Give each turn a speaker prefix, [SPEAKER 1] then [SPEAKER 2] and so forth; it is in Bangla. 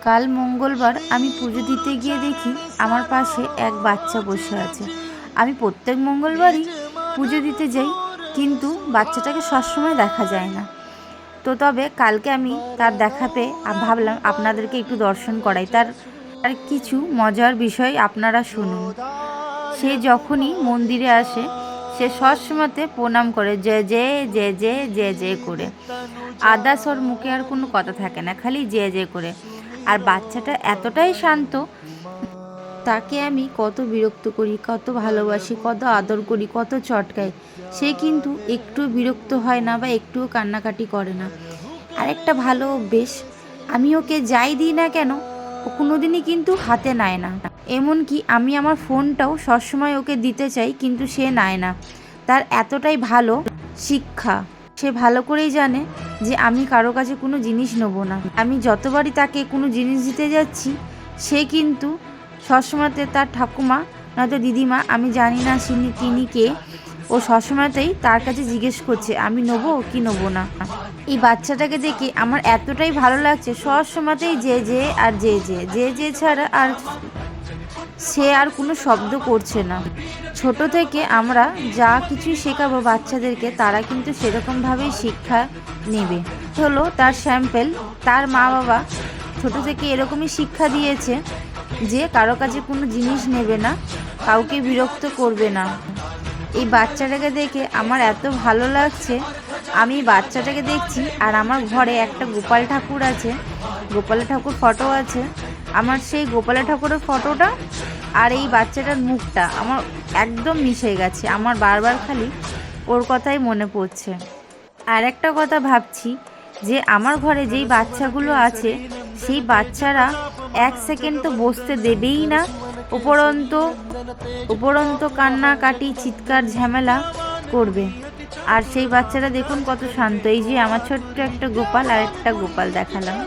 [SPEAKER 1] কাল মঙ্গলবার আমি পুজো দিতে গিয়ে দেখি আমার পাশে এক বাচ্চা বসে আছে। আমি প্রত্যেক মঙ্গলবারই পুজো দিতে যাই, কিন্তু বাচ্চাটাকে সবসময় দেখা যায় না। তো তবে কালকে আমি তার দেখা পেয়ে ভাবলাম আপনাদেরকে একটু দর্শন করাই। তার কিছু মজার বিষয় আপনারা শুনুন। সে যখনই মন্দিরে আসে সে সবসময়তে প্রণাম করে, জয় জয় জয় জয় জয় জয় করে। আদার্স ওর মুখে আর কোনো কথা থাকে না, খালি জয় জয় করে। আর বাচ্চাটা এতটাই শান্ত, তাকে আমি কত বিরক্ত করি, কত ভালোবাসি, কত আদর করি, কত চটকাই, সে কিন্তু একটু বিরক্ত হয় না বা একটুও কান্নাকাটি করে না। আর একটা ভালো অভ্যেস, আমি ওকে যাই দিই না কেন ও কোনোদিনই কিন্তু হাতে নেয় না। এমনকি আমি আমার ফোনটাও সবসময় ওকে দিতে চাই, কিন্তু সে নেয় না। তার এতটাই ভালো শিক্ষা, সে ভালো করেই জানে যে আমি কারো কাছে কোনো জিনিস নেবো না। আমি যতবারই তাকে কোনো জিনিস দিতে যাচ্ছি, সে কিন্তু সবসময়তে তার ঠাকুমা নয়তো দিদিমা, আমি জানি না তিনি কে, ও সবসময়তেই তার কাছে জিজ্ঞেস করছে আমি নেবো কি নেবো না। এই বাচ্চাটাকে দেখে আমার এতটাই ভালো লাগছে, সবসময়তেই যে আর যে ছাড়া আর সে আর কোনো শব্দ করছে না। ছোট থেকে আমরা যা কিছু শেখাবো বাচ্চাদেরকে, তারা কিন্তু সেরকমভাবেই শিক্ষা নেবে। হলো তার স্যাম্পেল, তার মা বাবা ছোট থেকে এরকমই শিক্ষা দিয়েছে যে কারো কাছে কোনো জিনিস নেবে না, কাউকে বিরক্ত করবে না। এই বাচ্চাটাকে দেখে আমার এত ভালো লাগছে। আমি বাচ্চাটাকে দেখছি আর আমার ঘরে একটা গোপাল ঠাকুর আছে, গোপাল ঠাকুর ফটো আছে। আমার সেই গোপাল ঠাকুরের ফটোটা আর এই বাচ্চাটার মুখটা আমার একদম মিশে গেছে। আমার বারবার খালি ওর কথাই মনে পড়ছে। আর একটা কথা ভাবছি যে আমার ঘরে যেই বাচ্চাগুলো আছে, সেই বাচ্চারা এক সেকেন্ড তো বসতে দেবেই না, উপরন্ত কান্নাকাটি চিৎকার ঝামেলা করবে। আর সেই বাচ্চারা দেখুন কত শান্ত। এই যে আমার ছোট্ট একটা গোপাল আর একটা গোপাল দেখালাম।